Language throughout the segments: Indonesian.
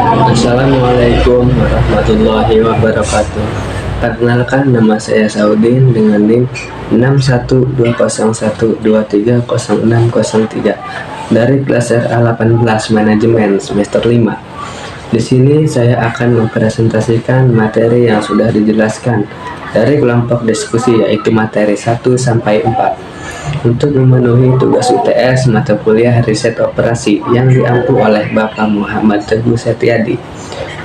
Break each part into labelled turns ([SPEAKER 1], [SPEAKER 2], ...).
[SPEAKER 1] Assalamualaikum warahmatullahi wabarakatuh. Perkenalkan, nama saya Saudin dengan NIM 612012303603 dari kelas RA18 Manajemen semester 5. Di sini saya akan mempresentasikan materi yang sudah dijelaskan dari kelompok diskusi, yaitu materi 1 sampai 4. Untuk memenuhi tugas UTS mata kuliah riset operasi yang diampu oleh Bapak Muhammad Teguh Setiadi,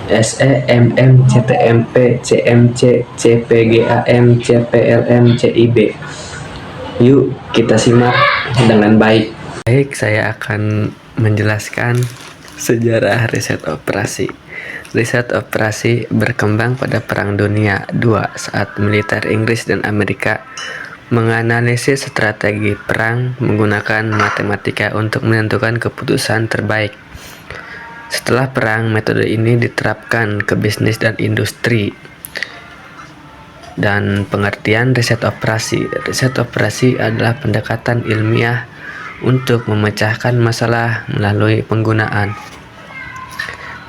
[SPEAKER 1] SE, MM, CTMP, CMC, CPGAM, CPLM, CIB. Yuk kita simak dengan baik. Baik, saya akan menjelaskan sejarah riset operasi. Riset operasi berkembang pada Perang Dunia II saat militer Inggris dan Amerika menganalisis strategi perang menggunakan matematika untuk menentukan keputusan terbaik. Setelah perang, metode ini diterapkan ke bisnis dan industri. Dan pengertian riset operasi. Riset operasi adalah pendekatan ilmiah untuk memecahkan masalah melalui penggunaan.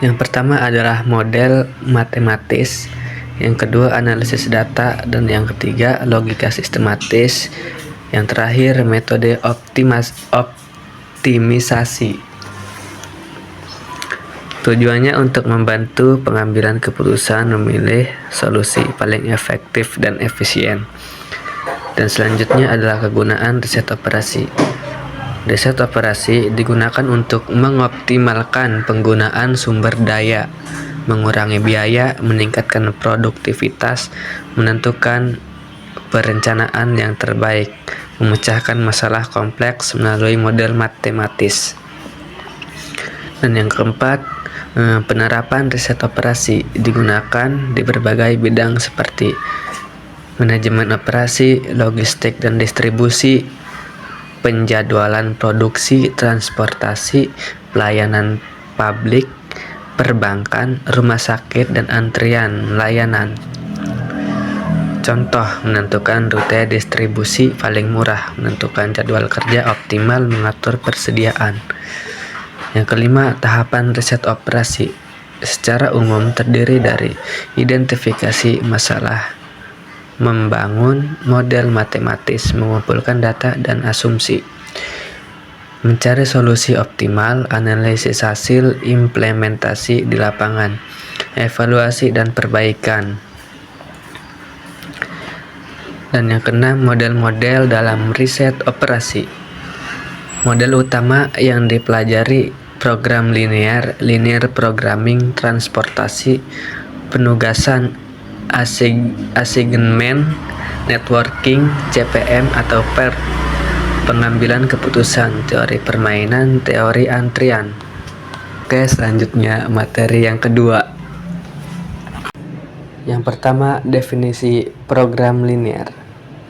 [SPEAKER 1] Yang pertama adalah model matematis, yang kedua analisis data, dan yang ketiga logika sistematis, yang terakhir metode optimisasi. Tujuannya untuk membantu pengambilan keputusan memilih solusi paling efektif dan efisien. Dan selanjutnya adalah kegunaan riset operasi. Riset operasi digunakan untuk mengoptimalkan penggunaan sumber daya, mengurangi biaya, meningkatkan produktivitas, menentukan perencanaan yang terbaik, memecahkan masalah kompleks melalui model matematis. Dan yang keempat, penerapan riset operasi digunakan di berbagai bidang seperti manajemen operasi, logistik dan distribusi, penjadwalan produksi, transportasi, pelayanan publik, perbankan, rumah sakit, dan antrian layanan. Contoh, menentukan rute distribusi paling murah, menentukan jadwal kerja optimal, mengatur persediaan. Yang kelima, tahapan riset operasi. Secara umum terdiri dari identifikasi masalah, membangun model matematis, mengumpulkan data dan asumsi, mencari solusi optimal, analisis hasil, implementasi di lapangan, evaluasi dan perbaikan. Dan yang keenam, model-model dalam riset operasi. Model utama yang dipelajari program linear, linear programming, transportasi, penugasan, assignment, networking, CPM atau PER, pengambilan keputusan, teori permainan, teori antrian. Oke, selanjutnya materi yang kedua. Yang pertama, definisi program linear.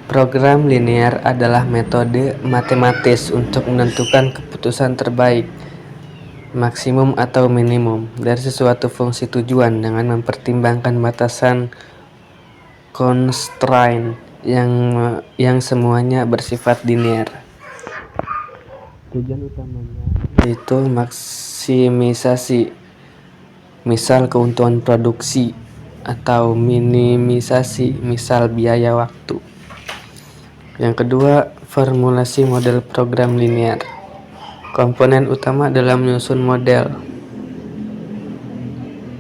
[SPEAKER 1] Program linear adalah metode matematis untuk menentukan keputusan terbaik, maksimum atau minimum dari sesuatu fungsi tujuan dengan mempertimbangkan batasan constraint yang semuanya bersifat linear. Tujuan utamanya yaitu maksimisasi, misal keuntungan produksi, atau minimisasi, misal biaya waktu. Yang kedua, formulasi model program linear. Komponen utama dalam menyusun model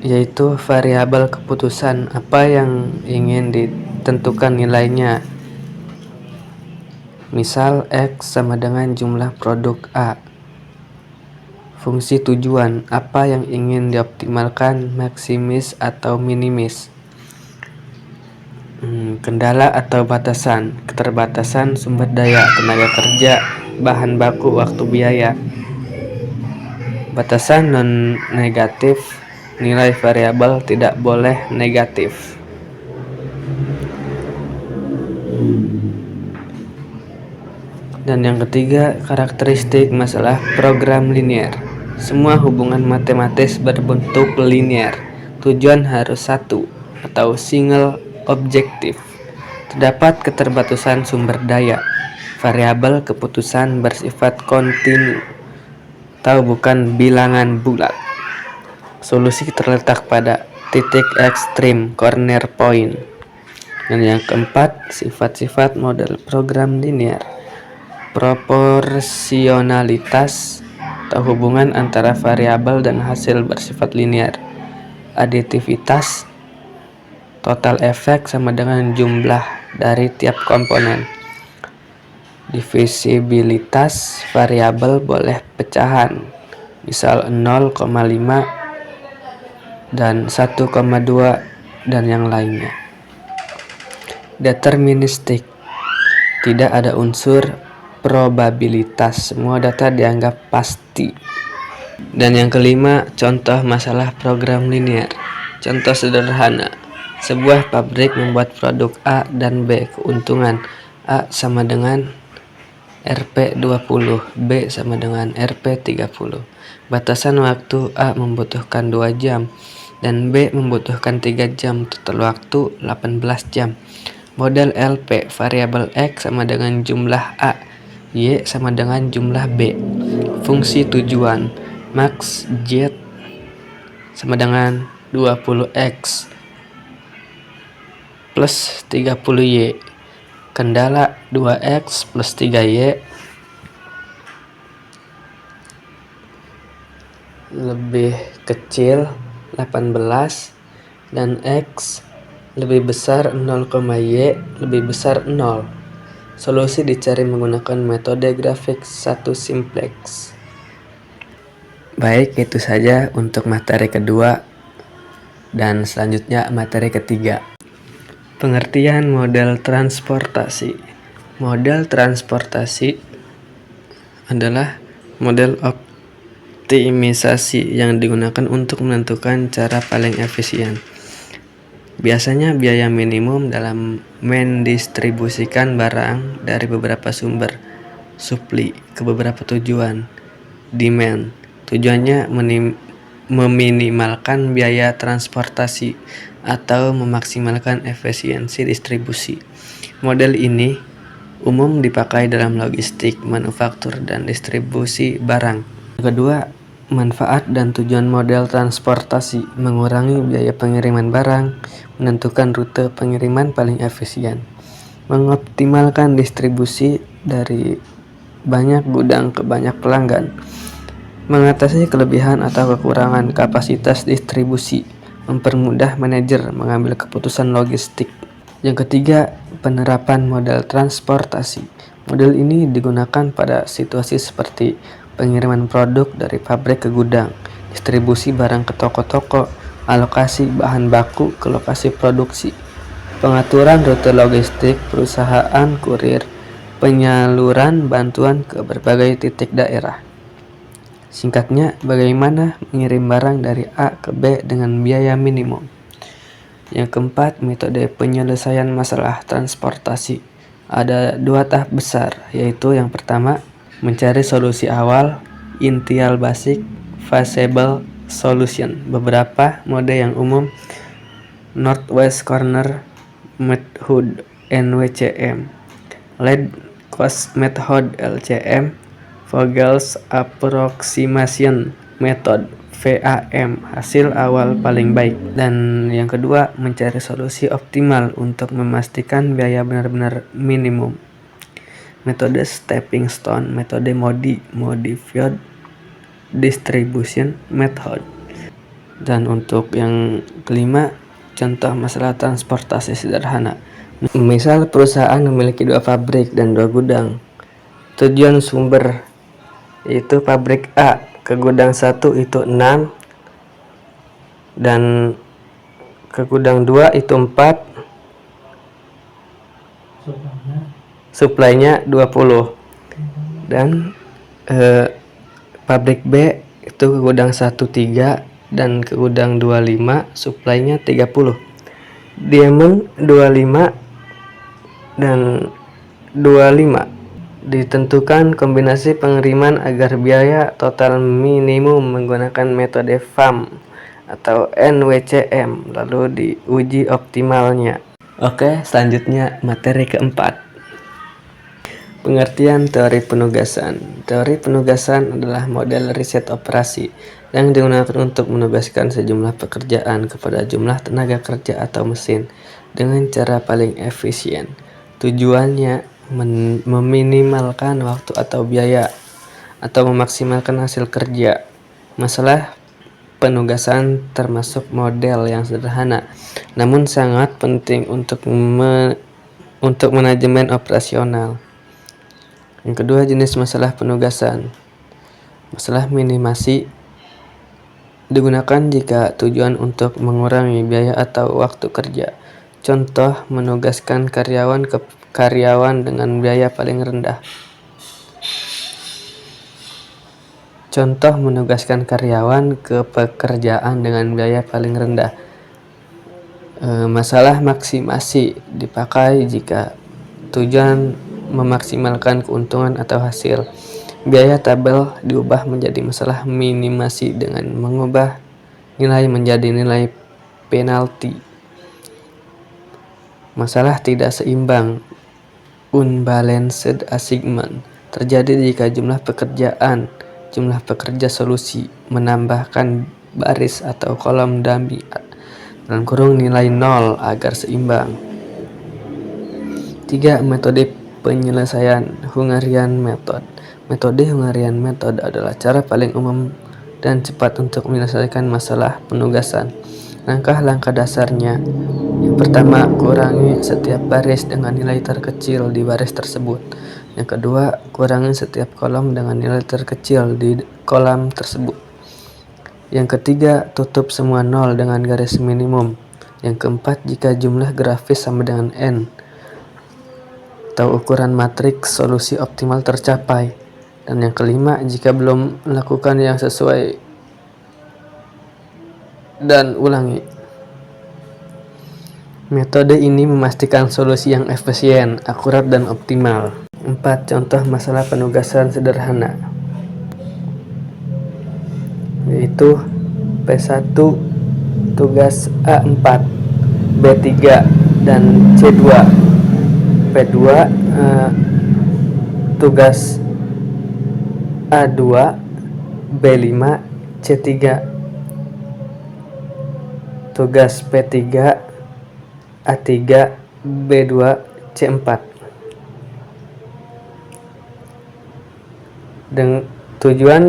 [SPEAKER 1] yaitu variabel keputusan, apa yang ingin ditentukan nilainya. Misal X sama dengan jumlah produk A. Fungsi tujuan, apa yang ingin dioptimalkan, maksimis atau minimis. Kendala atau batasan, keterbatasan sumber daya, tenaga kerja, bahan baku, waktu, biaya. Batasan non-negatif, nilai variabel tidak boleh negatif. Dan yang ketiga, karakteristik masalah program linear. Semua hubungan matematis berbentuk linear. Tujuan harus satu atau single objektif. Terdapat keterbatasan sumber daya. Variabel keputusan bersifat kontinu atau bukan bilangan bulat. Solusi terletak pada titik ekstrim corner point. Dan yang keempat, sifat-sifat model program linear. Proporsionalitas atau hubungan antara variabel dan hasil bersifat linear. Aditivitas, total efek sama dengan jumlah dari tiap komponen. Divisibilitas, variabel boleh pecahan, misal 0,5 dan 1,2 dan yang lainnya. Deterministik, tidak ada unsur probabilitas, semua data dianggap pasti. Dan yang kelima, contoh masalah program linear. Contoh sederhana, sebuah pabrik membuat produk A dan B, keuntungan A sama dengan Rp20, B sama dengan Rp30. Batasan waktu A membutuhkan 2 jam dan B membutuhkan 3 jam, total waktu 18 jam. Model LP, variabel X sama dengan jumlah A, Y sama dengan jumlah B. Fungsi tujuan, max Z sama dengan 20X plus 30Y. Kendala 2X plus 3Y lebih kecil 18 dan X lebih besar 0,Y lebih besar 0. Solusi dicari menggunakan metode grafik 1 simplex. Baik, itu saja untuk materi kedua dan selanjutnya materi ketiga. Pengertian model transportasi. Model transportasi adalah model optimisasi yang digunakan untuk menentukan cara paling efisien. Biasanya biaya minimum dalam mendistribusikan barang dari beberapa sumber, supply ke beberapa tujuan, demand. Tujuannya meminimalkan biaya transportasi atau memaksimalkan efisiensi distribusi. Model ini umum dipakai dalam logistik, manufaktur, dan distribusi barang. Kedua, manfaat dan tujuan model transportasi: mengurangi biaya pengiriman barang, menentukan rute pengiriman paling efisien, mengoptimalkan distribusi dari banyak gudang ke banyak pelanggan, mengatasi kelebihan atau kekurangan kapasitas distribusi, mempermudah manajer mengambil keputusan logistik. Yang ketiga, penerapan model transportasi. Model ini digunakan pada situasi seperti pengiriman produk dari pabrik ke gudang, distribusi barang ke toko-toko, alokasi bahan baku ke lokasi produksi, pengaturan rute logistik perusahaan kurir, penyaluran bantuan ke berbagai titik daerah. Singkatnya, bagaimana mengirim barang dari A ke B dengan biaya minimum. Yang keempat, metode penyelesaian masalah transportasi. Ada 2 tahap besar, yaitu yang pertama, mencari solusi awal, initial basic feasible solution. Beberapa mode yang umum: Northwest Corner Method (NWCM), Lead Cost Method (LCM), Vogel's Approximation Method (VAM), hasil awal paling baik. Dan yang kedua, mencari solusi optimal untuk memastikan biaya benar-benar minimum. Metode stepping stone, metode modified distribution method. Dan untuk yang kelima, contoh masalah transportasi sederhana. Misal perusahaan memiliki 2 pabrik dan 2 gudang. Tujuan sumber yaitu pabrik A ke gudang 1 itu 6 dan ke gudang 2 itu 4, suplainya 20. Dan pabrik B itu ke gudang 1 3 dan ke gudang 25, suplainya 30. Demand 25 dan 25. Ditentukan kombinasi pengiriman agar biaya total minimum menggunakan metode VAM atau NWCM, lalu diuji optimalnya. Oke, selanjutnya materi keempat. Pengertian teori penugasan. Teori penugasan adalah model riset operasi yang digunakan untuk menugaskan sejumlah pekerjaan kepada jumlah tenaga kerja atau mesin dengan cara paling efisien. Tujuannya meminimalkan waktu atau biaya atau memaksimalkan hasil kerja. Masalah penugasan termasuk model yang sederhana, namun sangat penting untuk manajemen operasional. Yang kedua, jenis masalah penugasan. Masalah minimasi digunakan jika tujuan untuk mengurangi biaya atau waktu kerja. Contoh, menugaskan karyawan dengan biaya paling rendah. Contoh, menugaskan karyawan ke pekerjaan dengan biaya paling rendah. Masalah maksimasi dipakai jika tujuan memaksimalkan keuntungan atau hasil. Biaya tabel diubah menjadi masalah minimasi dengan mengubah nilai menjadi nilai penalti. Masalah tidak seimbang unbalanced assignment terjadi jika jumlah pekerja solusi menambahkan baris atau kolom dummy dalam kurung nilai 0 agar seimbang. 3. Metode penyelesaian Hungarian Method. Metode Hungarian Method adalah cara paling umum dan cepat untuk menyelesaikan masalah penugasan. Langkah-langkah dasarnya: yang pertama, kurangi setiap baris dengan nilai terkecil di baris tersebut. Yang kedua, kurangi setiap kolom dengan nilai terkecil di kolom tersebut. Yang ketiga, tutup semua nol dengan garis minimum. Yang keempat, jika jumlah grafis sama dengan n atau ukuran matriks solusi optimal tercapai. Dan yang kelima, jika belum melakukan yang sesuai dan ulangi. Metode ini memastikan solusi yang efisien, akurat, dan optimal. 4. Contoh masalah penugasan sederhana, yaitu P1 tugas A4, B3 dan C2. P2 tugas A2, B5, C3. Tugas P3 A3, B2, C4. Dengan tujuan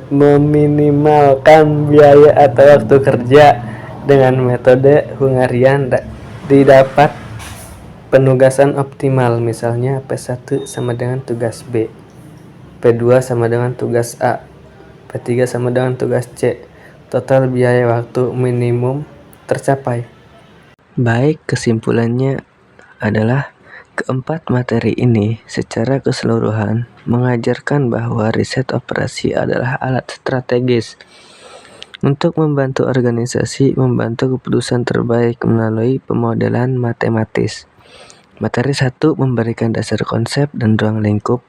[SPEAKER 1] meminimalkan biaya atau waktu kerja. Dengan metode Hungarian didapat penugasan optimal, misalnya P1 sama dengan tugas B, P2 sama dengan tugas A, P3 sama dengan tugas C. Total biaya waktu minimum tercapai. Baik, kesimpulannya adalah keempat materi ini secara keseluruhan mengajarkan bahwa riset operasi adalah alat strategis untuk membantu organisasi membantu keputusan terbaik melalui pemodelan matematis. Materi 1 memberikan dasar konsep dan ruang lingkup.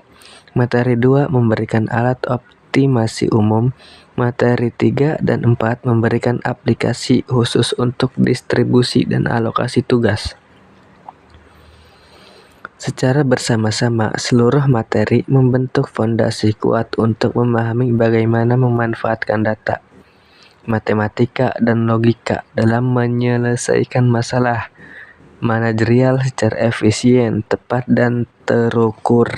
[SPEAKER 1] Materi 2 memberikan alat optimasi umum. Materi 3 dan 4 memberikan aplikasi khusus untuk distribusi dan alokasi tugas. Secara bersama-sama, seluruh materi membentuk fondasi kuat untuk memahami bagaimana memanfaatkan data, matematika, dan logika dalam menyelesaikan masalah manajerial secara efisien, tepat, dan terukur.